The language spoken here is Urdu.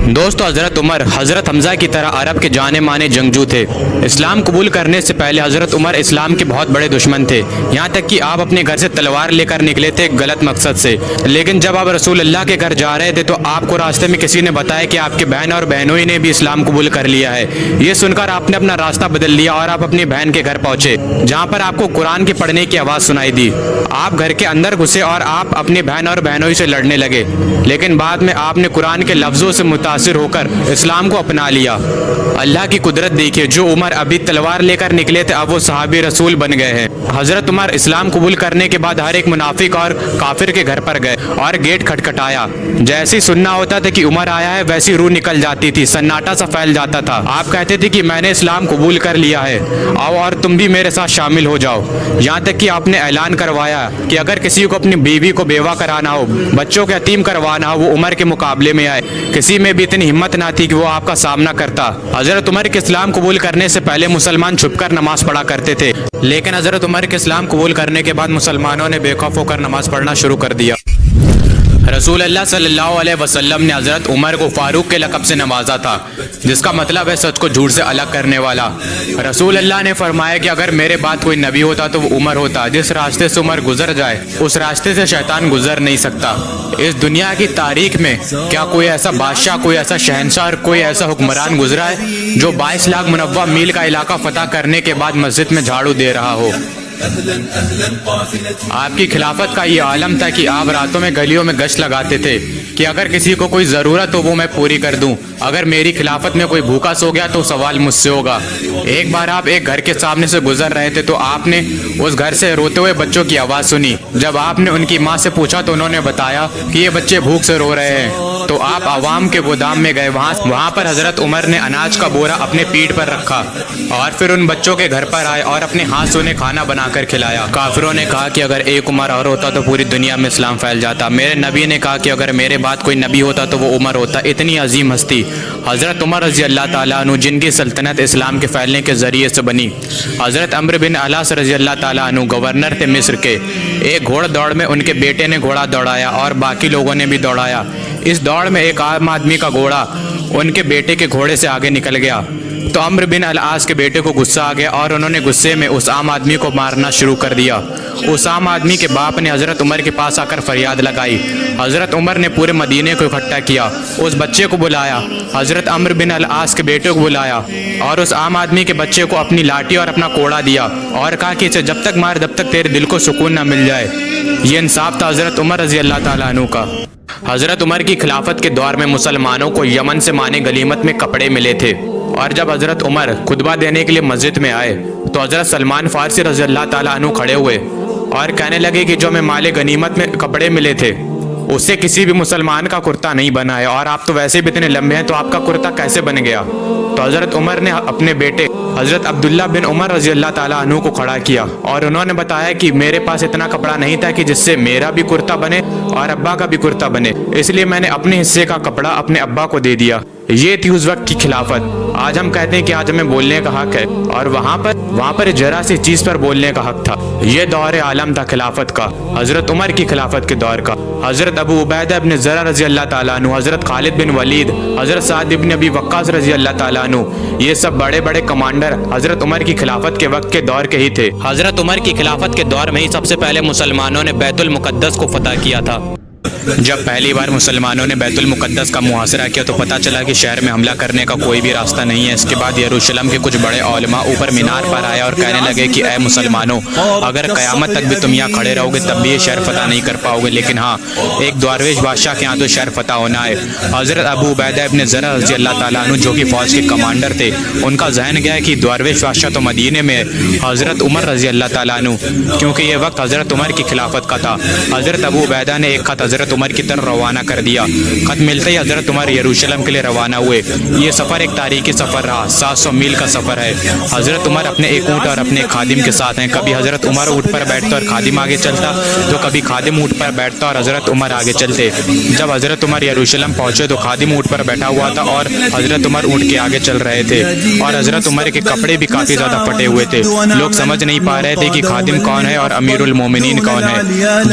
دوستو حضرت عمر حضرت حمزہ کی طرح عرب کے جانے مانے جنگجو تھے۔ اسلام قبول کرنے سے پہلے حضرت عمر اسلام کے بہت بڑے دشمن تھے، یہاں تک کہ آپ اپنے گھر سے تلوار لے کر نکلے تھے ایک غلط مقصد سے۔ لیکن جب آپ رسول اللہ کے گھر جا رہے تھے تو آپ کو راستے میں کسی نے بتایا کہ آپ کے بہن اور بہنوئی نے بھی اسلام قبول کر لیا ہے۔ یہ سن کر آپ نے اپنا راستہ بدل لیا اور آپ اپنی بہن کے گھر پہنچے، جہاں پر آپ کو قرآن کے پڑھنے کی آواز سنائی دی۔ آپ گھر کے اندر گھسے اور آپ اپنی بہن اور بہنوئی سے لڑنے لگے، لیکن بعد میں آپ نے قرآن کے لفظوں سے متاثر ہو کر اسلام کو اپنا لیا۔ اللہ کی قدرت دیکھیے، جو عمر ابھی تلوار لے کر نکلے تھے اب وہ صحابی رسول بن گئے ہیں۔ حضرت عمر اسلام قبول کرنے کے بعد ہر ایک منافق اور کافر کے گھر پر گئے اور گیٹ کھٹکھٹایا۔ جیسے ہی سننا ہوتا تھا کہ عمر آیا ہے ویسی روح نکل جاتی تھی، سناٹا سا پھیل جاتا تھا۔ آپ کہتے تھے کہ میں نے اسلام قبول کر لیا ہے، آؤ اور تم بھی میرے ساتھ شامل ہو جاؤ۔ یہاں تک کہ آپ نے اعلان کروایا کہ اگر کسی کو اپنی بیوی کو بیوہ کرانا ہو، بچوں کو یتیم کروانا ہو، وہ عمر کے مقابلے میں آئے۔ کسی میں بھی اتنی ہمت نہ تھی کہ وہ آپ کا سامنا کرتا۔ حضرت عمر کے اسلام قبول کرنے سے پہلے مسلمان چھپ کر نماز پڑھا کرتے تھے، لیکن حضرت عمر کے اسلام قبول کرنے کے بعد مسلمانوں نے بے خوف ہو کر نماز پڑھنا شروع کر دیا۔ رسول اللہ صلی اللہ علیہ وسلم نے حضرت عمر کو فاروق کے لقب سے نوازا تھا، جس کا مطلب ہے سچ کو جھوٹ سے الگ کرنے والا۔ رسول اللہ نے فرمایا کہ اگر میرے بعد کوئی نبی ہوتا تو وہ عمر ہوتا۔ جس راستے سے عمر گزر جائے اس راستے سے شیطان گزر نہیں سکتا۔ اس دنیا کی تاریخ میں کیا کوئی ایسا بادشاہ، کوئی ایسا شہنشاہ اور کوئی ایسا حکمران گزرا ہے جو 22 لاکھ منوع میل کا علاقہ فتح کرنے کے بعد مسجد میں جھاڑو دے رہا ہو؟ آپ کی خلافت کا یہ عالم تھا کہ آپ راتوں میں گلیوں میں گشت لگاتے تھے کہ اگر کسی کو کوئی ضرورت ہو وہ میں پوری کر دوں۔ اگر میری خلافت میں کوئی بھوکا سو گیا تو سوال مجھ سے ہوگا۔ ایک بار آپ ایک گھر کے سامنے سے گزر رہے تھے تو آپ نے اس گھر سے روتے ہوئے بچوں کی آواز سنی۔ جب آپ نے ان کی ماں سے پوچھا تو انہوں نے بتایا کہ یہ بچے بھوک سے رو رہے ہیں۔ تو آپ عوام کے گودام میں گئے، وہاں پر حضرت عمر نے اناج کا بورا اپنے پیٹھ پر رکھا اور پھر ان بچوں کے گھر پر آئے اور اپنے ہاتھ سے انہیں کھانا بنا کر کھلایا۔ کافروں نے کہا کہ اگر ایک عمر اور ہوتا تو پوری دنیا میں اسلام پھیل جاتا۔ میرے نبی نے کہا کہ اگر میرے بعد کوئی نبی ہوتا تو وہ عمر ہوتا۔ اتنی عظیم ہستی حضرت عمر رضی اللہ تعالیٰ عنہ، جن کی سلطنت اسلام کے پھیلنے کے ذریعے سے بنی۔ حضرت عمرو بن العاص رضی اللہ تعالیٰ عنہ گورنر تھے مصر کے۔ ایک گھوڑ دوڑ میں ان کے بیٹے نے گھوڑا دوڑایا اور باقی لوگوں نے بھی دوڑایا۔ اس دوڑ میں ایک عام آدمی کا گھوڑا ان کے بیٹے کے گھوڑے سے آگے نکل گیا تو عمرو بن العاص کے بیٹے کو غصہ آ گیا اور انہوں نے غصے میں اس عام آدمی کو مارنا شروع کر دیا۔ اس عام آدمی کے باپ نے حضرت عمر کے پاس آ کر فریاد لگائی۔ حضرت عمر نے پورے مدینے کو اکٹھا کیا، اس بچے کو بلایا، حضرت عمرو بن العاص کے بیٹے کو بلایا اور اس عام آدمی کے بچے کو اپنی لاٹھی اور اپنا کوڑا دیا اور کہا کہ اسے جب تک مار جب تک تیرے دل کو سکون نہ مل جائے۔ یہ انصاف تھا حضرت عمر رضی اللہ تعالیٰ عنہ کا۔ حضرت عمر کی خلافت کے دور میں مسلمانوں کو یمن سے مانے غنیمت میں کپڑے ملے تھے، اور جب حضرت عمر خطبہ دینے کے لیے مسجد میں آئے تو حضرت سلمان فارسی رضی اللہ تعالیٰ عنہ کھڑے ہوئے اور کہنے لگے کہ جو ہمیں مال غنیمت میں کپڑے ملے تھے اس سے کسی بھی مسلمان کا کرتا نہیں بنا ہے، اور آپ تو ویسے بھی اتنے لمبے ہیں تو آپ کا کرتا کیسے بن گیا؟ تو حضرت عمر نے اپنے بیٹے حضرت عبداللہ بن عمر رضی اللہ تعالیٰ عنہ کو کھڑا کیا اور انہوں نے بتایا کہ میرے پاس اتنا کپڑا نہیں تھا کہ جس سے میرا بھی کرتا بنے اور ابا کا بھی کرتا بنے، اس لیے میں نے اپنے حصے کا کپڑا اپنے ابا کو دے دیا۔ یہ تھی اس وقت کی خلافت۔ آج ہم کہتے ہیں کہ آج ہمیں بولنے کا حق ہے، اور وہاں پر ذرا سی چیز پر بولنے کا حق تھا۔ یہ دور عالم تھا خلافت کا، حضرت عمر کی خلافت کے دور کا۔ حضرت ابو عبیدہ بن زرع رضی اللہ تعالیٰ عنہ، حضرت خالد بن ولید، حضرت سعد بن ابی وقاص رضی اللہ تعالیٰ عنہ، یہ سب بڑے بڑے کمانڈر حضرت عمر کی خلافت کے وقت کے دور کے ہی تھے۔ حضرت عمر کی خلافت کے دور میں ہی سب سے پہلے مسلمانوں نے بیت المقدس کو فتح کیا تھا۔ جب پہلی بار مسلمانوں نے بیت المقدس کا محاصرہ کیا تو پتہ چلا کہ شہر میں حملہ کرنے کا کوئی بھی راستہ نہیں ہے۔ اس کے بعد یروشلم کے کچھ بڑے علماء اوپر مینار پر آئے اور کہنے لگے کہ اے مسلمانوں، اگر قیامت تک بھی تم یہاں کھڑے رہو گے تب بھی یہ شہر فتح نہیں کر پاؤ گے، لیکن ہاں ایک درویش بادشاہ کے ہاں تو شہر فتح ہونا ہے۔ حضرت ابو عبیدہ ابن زرع رضی اللہ تعالیٰ عنہ جو کہ فوج کے کمانڈر تھے، ان کا ذہن گیا کہ درویش بادشاہ تو مدینے میں ہے، حضرت عمر رضی اللہ تعالیٰ عنہ، کیونکہ یہ وقت حضرت عمر کی خلافت کا تھا۔ حضرت ابو عبیدہ نے ایک خط حضرت عمر کی طرف روانہ کر دیا۔ خط ملتے ہی حضرت عمر یروشلم کے لیے روانہ ہوئے۔ یہ سفر ایک تاریخی سفر رہا، 700 میل کا سفر ہے۔ حضرت عمر اپنے ایک اونٹ اور اپنے خادم کے ساتھ ہیں۔ کبھی حضرت عمر اونٹ پر بیٹھتا اور خادم آگے چلتا، تو کبھی خادم اونٹ پر بیٹھتا اور حضرت عمر آگے چلتے۔ جب حضرت عمر یروشلم پہنچے تو خادم اونٹ پر بیٹھا ہوا تھا اور حضرت عمر اونٹ کے آگے چل رہے تھے، اور حضرت عمر کے کپڑے بھی کافی زیادہ پھٹے ہوئے تھے۔ لوگ سمجھ نہیں پا رہے تھے کہ خادم کون ہے اور امیر المومنین کون ہے۔